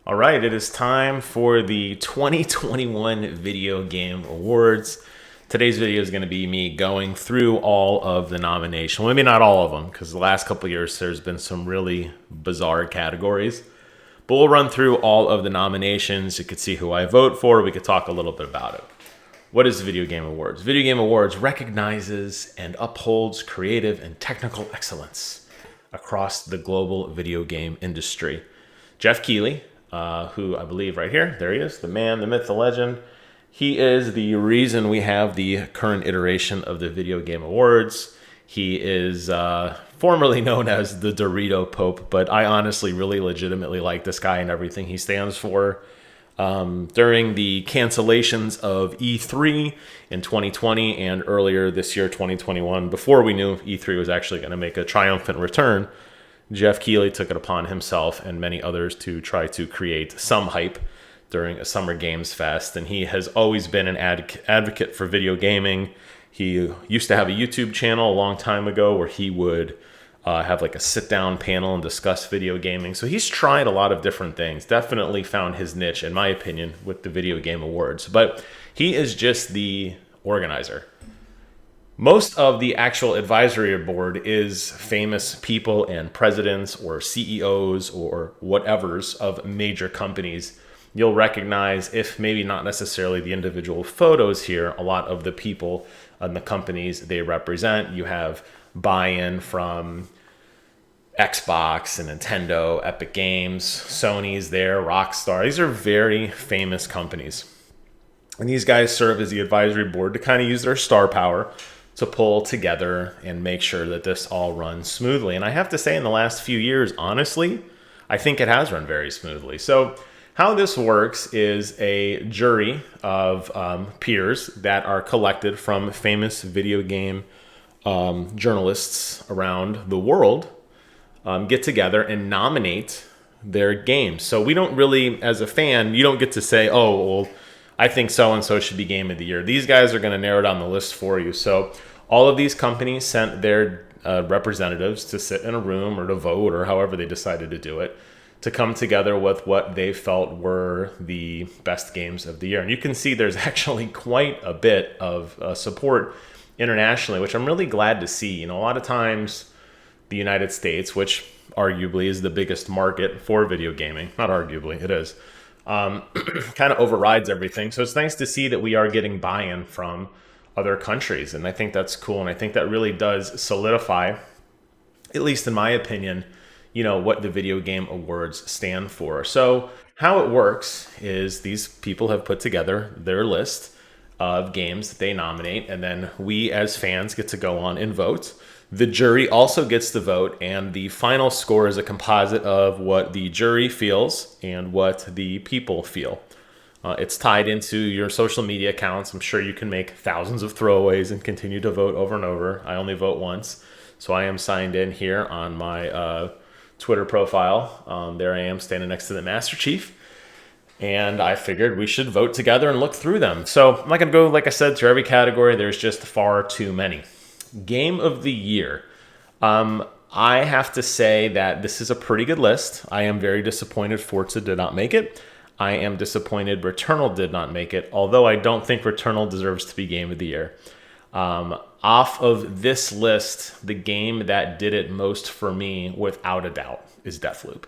All right, it is time for the 2021 Video Game Awards. Today's video is going to be me going through all of the nominations. Well, maybe not all of them, because the last couple of years there's been some really bizarre categories. But we'll run through all of the nominations. You could see who I vote for. We could talk a little bit about it. What is Video Game Awards? Video Game Awards recognizes and upholds creative and technical excellence across the global video game industry. Jeff Keighley, who I believe right here, there he is, the man, the myth, the legend. He is the reason we have the current iteration of the Video Game Awards. He is formerly known as the Dorito Pope, but I honestly really legitimately like this guy and everything he stands for. During the cancellations of E3 in 2020 and earlier this year, 2021, before we knew E3 was actually going to make a triumphant return, Jeff Keighley took it upon himself and many others to try to create some hype during a Summer Games Fest. And he has always been an advocate for video gaming. He used to have a YouTube channel a long time ago where he would have like a sit-down panel and discuss video gaming. So he's tried a lot of different things. Definitely found his niche, in my opinion, with the Video Game Awards. But he is just the organizer. Most of the actual advisory board is famous people and presidents or CEOs or whatevers of major companies. You'll recognize, if maybe not necessarily the individual photos here, a lot of the people and the companies they represent. You have buy-in from Xbox and Nintendo, Epic Games, Sony's there, Rockstar. These are very famous companies. And these guys serve as the advisory board to kind of use their star power to pull together and make sure that this all runs smoothly. And I have to say, in the last few years, honestly, I think it has run very smoothly. So how this works is a jury of peers that are collected from famous video game journalists around the world get together and nominate their games. So we don't really, as a fan, you don't get to say, oh, well, I think so-and-so should be Game of the Year. These guys are going to narrow down the list for you. So all of these companies sent their representatives to sit in a room or to vote or however they decided to do it, to come together with what they felt were the best games of the year. And you can see there's actually quite a bit of support internationally, which I'm really glad to see. You know, a lot of times the United States, which arguably is the biggest market for video gaming, not arguably, it is, kind of overrides everything. So it's nice to see that we are getting buy-in from other countries. And I think that's cool. And I think that really does solidify, at least in my opinion, you know, what the Video Game Awards stand for. So how it works is these people have put together their list of games that they nominate, and then we as fans get to go on and vote. The jury also gets to vote, and the final score is a composite of what the jury feels and what the people feel. It's tied into your social media accounts. I'm sure you can make thousands of throwaways and continue to vote over and over. I only vote once, so I am signed in here on my Twitter profile. There I am standing next to the Master Chief. And I figured we should vote together and look through them. So I'm not going to go, like I said, through every category. There's just far too many. Game of the Year. I have to say that this is a pretty good list. I am very disappointed Forza did not make it. I am disappointed Returnal did not make it, although I don't think Returnal deserves to be Game of the Year. Off of this list, the game that did it most for me, without a doubt, is Deathloop.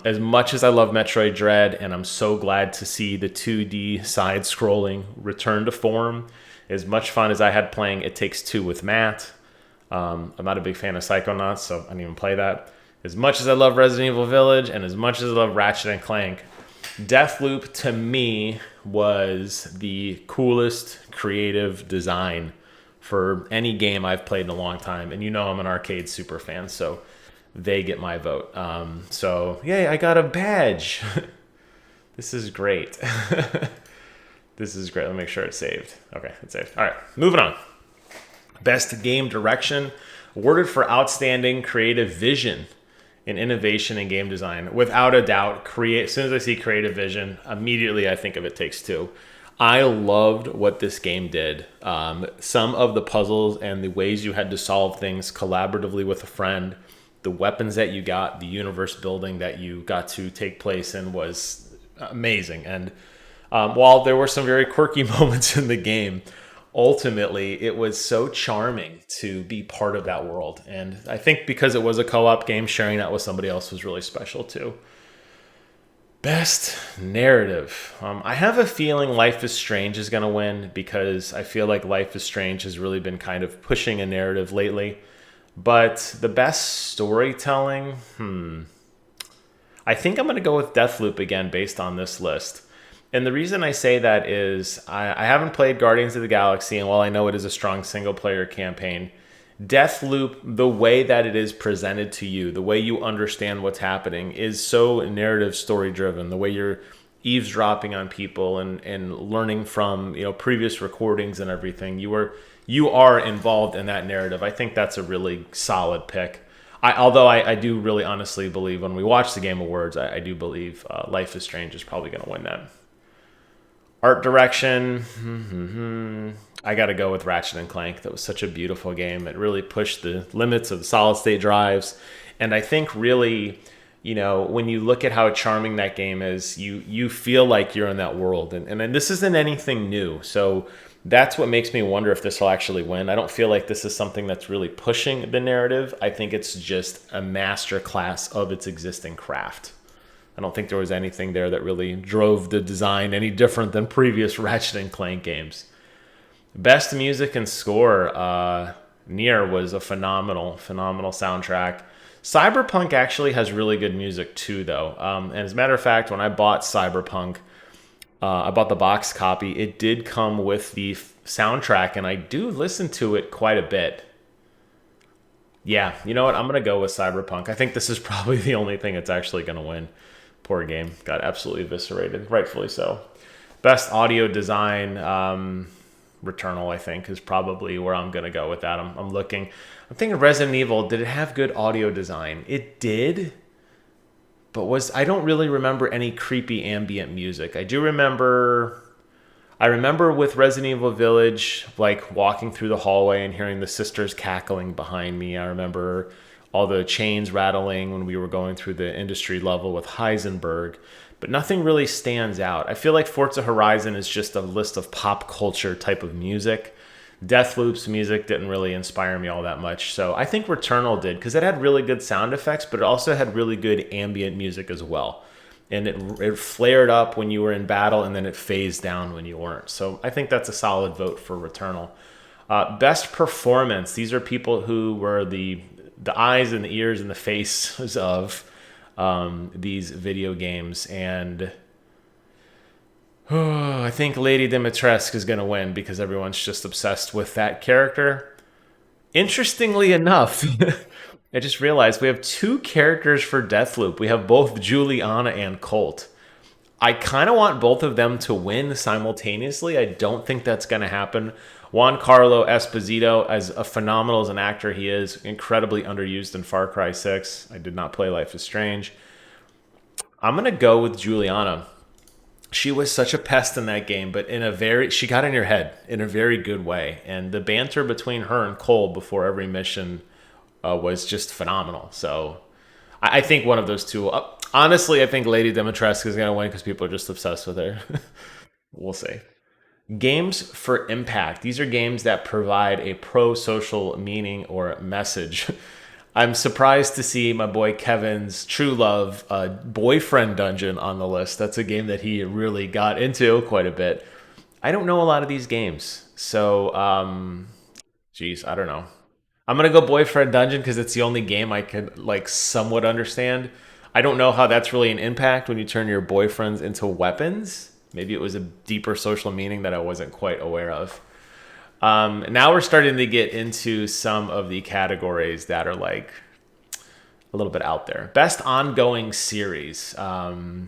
As much as I love Metroid Dread, and I'm so glad to see the 2D side-scrolling return to form, as much fun as I had playing It Takes Two with Matt, I'm not a big fan of Psychonauts, so I didn't even play that. As much as I love Resident Evil Village, and as much as I love Ratchet and Clank, Deathloop to me was the coolest creative design for any game I've played in a long time. And you know I'm an arcade super fan, so they get my vote. So yay, I got a badge. This is great. This is great. Let me make sure it's saved. Okay, it's saved. All right, moving on. Best Game Direction, awarded for outstanding creative vision and innovation in game design. Without a doubt, as soon as I see creative vision, immediately I think of It Takes Two. I loved what this game did. Some of the puzzles and the ways you had to solve things collaboratively with a friend the weapons that you got, the universe building that you got to take place in was amazing. And while there were some very quirky moments in the game, ultimately it was so charming to be part of that world. And I think because it was a co-op game, sharing that with somebody else was really special too. Best narrative. I have a feeling Life is Strange is going to win because I feel like Life is Strange has really been kind of pushing a narrative lately. But the best storytelling, I think I'm going to go with Deathloop again based on this list. And the reason I say that is I haven't played Guardians of the Galaxy, and while I know it is a strong single player campaign, Deathloop, the way that it is presented to you, the way you understand what's happening, is so narrative story driven. The way you're eavesdropping on people and learning from previous recordings and everything, you are involved in that narrative. I think that's a really solid pick. Although I do really honestly believe when we watch the Game Awards, I do believe Life is Strange is probably going to win that. Art direction, I got to go with Ratchet and Clank. That was such a beautiful game. It really pushed the limits of solid state drives. And I think really, when you look at how charming that game is, you feel like you're in that world. And this isn't anything new. So that's what makes me wonder if this will actually win. I don't feel like this is something that's really pushing the narrative. I think it's just a master class of its existing craft. I don't think there was anything there that really drove the design any different than previous Ratchet and Clank games. Best music and score, Nier was a phenomenal soundtrack. Cyberpunk actually has really good music too, though. And as a matter of fact, when I bought Cyberpunk, I bought the box copy. It did come with the soundtrack, and I do listen to it quite a bit. Yeah, you know what? I'm going to go with Cyberpunk. I think this is probably the only thing that's actually going to win. Poor game. Got absolutely eviscerated. Rightfully so. Best audio design, Returnal, I think, is probably where I'm going to go with that. I'm looking. I'm thinking Resident Evil. Did it have good audio design? It did. But I don't really remember any creepy ambient music. I remember with Resident Evil Village, like walking through the hallway and hearing the sisters cackling behind me. I remember all the chains rattling when we were going through the industry level with Heisenberg, but nothing really stands out. I feel like Forza Horizon is just a list of pop culture type of music. Deathloop's music didn't really inspire me all that much, so I think Returnal did, because it had really good sound effects, but it also had really good ambient music as well. And it flared up when you were in battle, and then it phased down when you weren't. So I think that's a solid vote for Returnal. Best performance. These are people who were the eyes and the ears and the faces of these video games. And I think Lady Dimitrescu is going to win because everyone's just obsessed with that character. Interestingly enough, I just realized we have two characters for Deathloop. We have both Juliana and Colt. I kind of want both of them to win simultaneously. I don't think that's going to happen. Juan Carlo Esposito, as phenomenal as an actor he is, incredibly underused in Far Cry 6. I did not play Life is Strange. I'm going to go with Juliana. She was such a pest in that game, but she got in your head in a very good way. And the banter between her and Cole before every mission was just phenomenal. So I think one of those two. Honestly, I think Lady Dimitrescu is going to win because people are just obsessed with her. We'll see. Games for impact. These are games that provide a pro-social meaning or message. I'm surprised to see my boy Kevin's True Love Boyfriend Dungeon on the list. That's a game that he really got into quite a bit. I don't know a lot of these games. So, I don't know. I'm going to go Boyfriend Dungeon because it's the only game I could somewhat understand. I don't know how that's really an impact when you turn your boyfriends into weapons. Maybe it was a deeper social meaning that I wasn't quite aware of. Now we're starting to get into some of the categories that are a little bit out there. Best ongoing series. I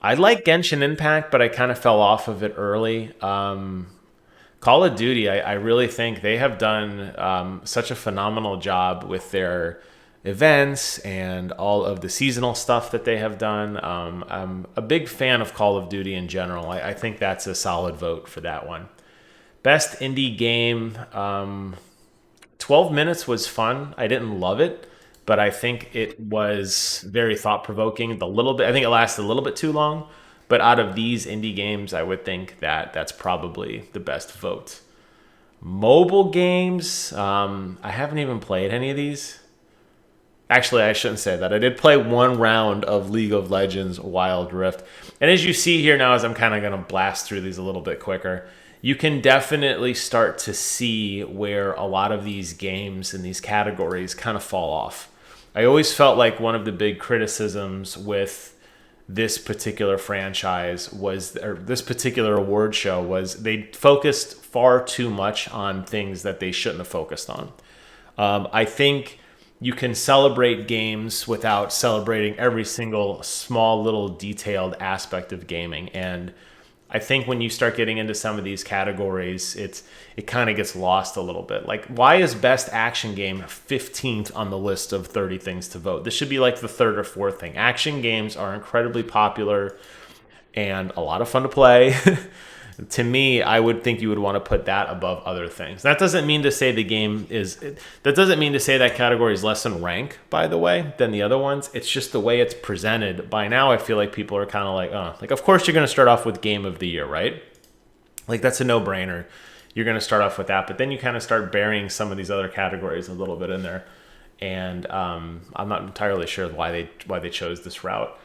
like Genshin Impact, but I kind of fell off of it early. Call of Duty, I really think they have done such a phenomenal job with their events and all of the seasonal stuff that they have done. I'm a big fan of Call of Duty in general. I think that's a solid vote for that one. Best indie game, 12 Minutes was fun. I didn't love it, but I think it was very thought provoking. The little bit, I think it lasted a little bit too long. But out of these indie games, I would think that that's probably the best vote. Mobile games, I haven't even played any of these. Actually, I shouldn't say that. I did play one round of League of Legends Wild Rift. And as you see here now, as I'm kind of going to blast through these a little bit quicker, you can definitely start to see where a lot of these games and these categories kind of fall off. I always felt like one of the big criticisms with this particular franchise was, or this particular award show was, they focused far too much on things that they shouldn't have focused on. I think you can celebrate games without celebrating every single small little detailed aspect of gaming. And I think when you start getting into some of these categories, it kind of gets lost a little bit. Like, why is best action game 15th on the list of 30 things to vote? This should be like the third or fourth thing. Action games are incredibly popular and a lot of fun to play. To me, I would think you would want to put that above other things. That doesn't mean to say the game is, that doesn't mean to say that category is less in rank, by the way, than the other ones. It's just the way it's presented. By now, I feel like people are kind of like, like, of course you're going to start off with Game of the Year, right? Like, that's a no-brainer. You're going to start off with that, but then you kind of start burying some of these other categories a little bit in there. And I'm not entirely sure why they chose this route.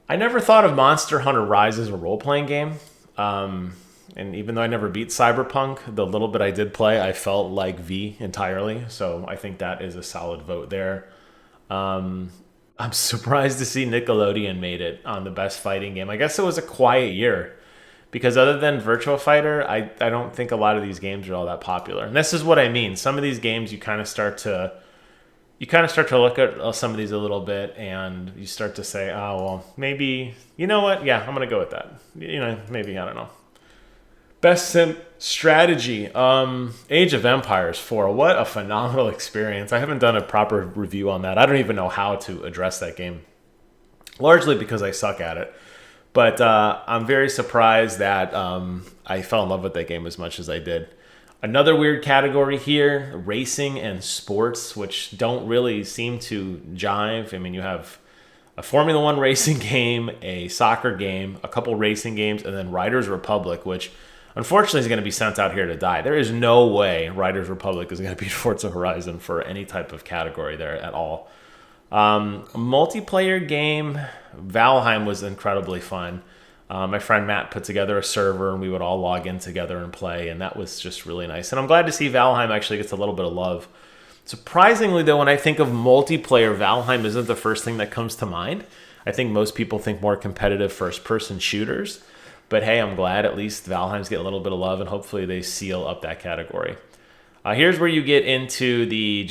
I never thought of Monster Hunter Rise as a role-playing game. And even though I never beat Cyberpunk, the little bit I did play, I felt like V entirely. So I think that is a solid vote there. I'm surprised to see Nickelodeon made it on the best fighting game. I guess it was a quiet year because other than Virtua Fighter, I don't think a lot of these games are all that popular. And this is what I mean. Some of these games you kind of start to look at some of these a little bit and you start to say, oh, well, maybe, you know what? Yeah, I'm going to go with that. Maybe, I don't know. Best sim strategy. Age of Empires 4. What a phenomenal experience. I haven't done a proper review on that. I don't even know how to address that game. Largely because I suck at it. But I'm very surprised that I fell in love with that game as much as I did. Another weird category here, racing and sports, which don't really seem to jive. I mean, you have a Formula One racing game, a soccer game, a couple racing games, and then Riders Republic, which unfortunately is going to be sent out here to die. There is no way Riders Republic is going to beat Forza Horizon for any type of category there at all. Multiplayer game, Valheim was incredibly fun. My friend Matt put together a server and we would all log in together and play, and that was just really nice. And I'm glad to see Valheim actually gets a little bit of love. Surprisingly, though, when I think of multiplayer, Valheim isn't the first thing that comes to mind. I think most people think more competitive first-person shooters. But hey, I'm glad at least Valheim's getting a little bit of love, and hopefully they seal up that category. Here's where you get into the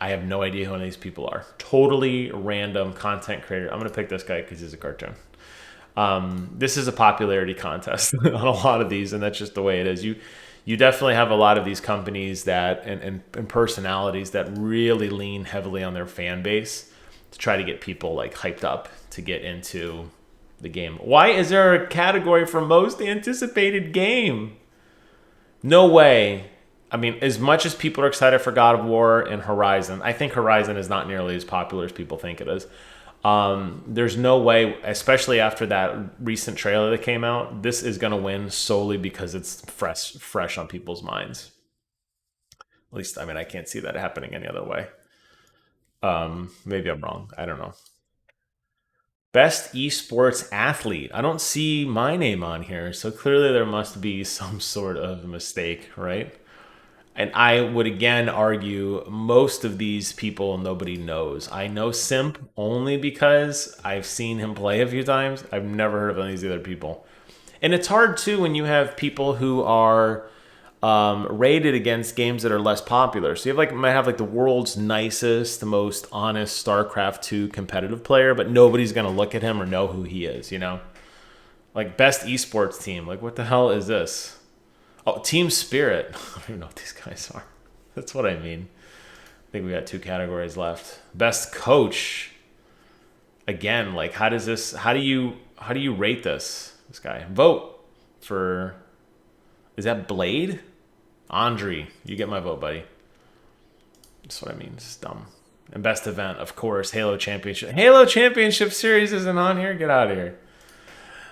I have no idea who any of these people are. Totally random content creator. I'm going to pick this guy because he's a cartoon. This is a popularity contest on a lot of these, and that's just the way it is. You definitely have a lot of these companies that and personalities that really lean heavily on their fan base to try to get people like hyped up to get into the game. Why is there a category for most anticipated game? No way. I mean, as much as people are excited for God of War and Horizon, I think Horizon is not nearly as popular as people think it is. There's no way, especially after that recent trailer that came out, this is going to win solely because it's fresh on people's minds. At least, I mean, I can't see that happening any other way. Maybe I'm wrong. I don't know. Best esports athlete. I don't see my name on here, so clearly there must be some sort of mistake, right? And I would again argue most of these people nobody knows. I know Simp only because I've seen him play a few times. I've never heard of any of these other people. And it's hard too when you have people who are rated against games that are less popular. So you might have like the world's nicest, the most honest StarCraft 2 competitive player, but nobody's going to look at him or know who he is, you know? Like best esports team. Like what the hell is this? Oh, Team Spirit. I don't even know what these guys are. That's what I mean. I think we got 2 categories left. Best coach. Again, like how do you rate this guy? Vote for, is that Blade? Andre, you get my vote, buddy. That's what I mean. It's dumb. And best event, of course, Halo Championship. Halo Championship Series isn't on here? Get out of here.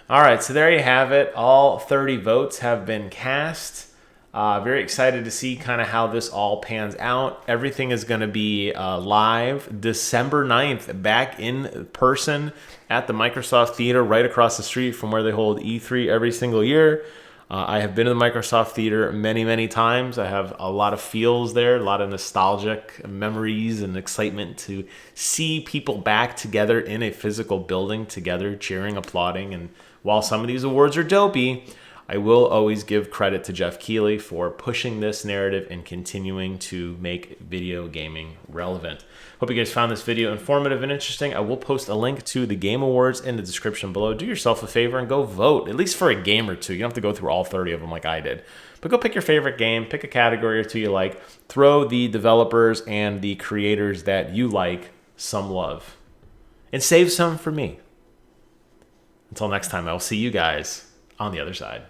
All right, so there you have it. All 30 votes have been cast. Very excited to see kind of how this all pans out. Everything is going to be live December 9th, back in person at the Microsoft Theater right across the street from where they hold E3 every single year. I have been to the Microsoft Theater many, many times. I have a lot of feels there, a lot of nostalgic memories and excitement to see people back together in a physical building together, cheering, applauding. And while some of these awards are dopey, I will always give credit to Jeff Keighley for pushing this narrative and continuing to make video gaming relevant. Hope you guys found this video informative and interesting. I will post a link to the Game Awards in the description below. Do yourself a favor and go vote, at least for a game or two. You don't have to go through all 30 of them like I did. But go pick your favorite game, pick a category or two you like, throw the developers and the creators that you like some love, and save some for me. Until next time, I will see you guys on the other side.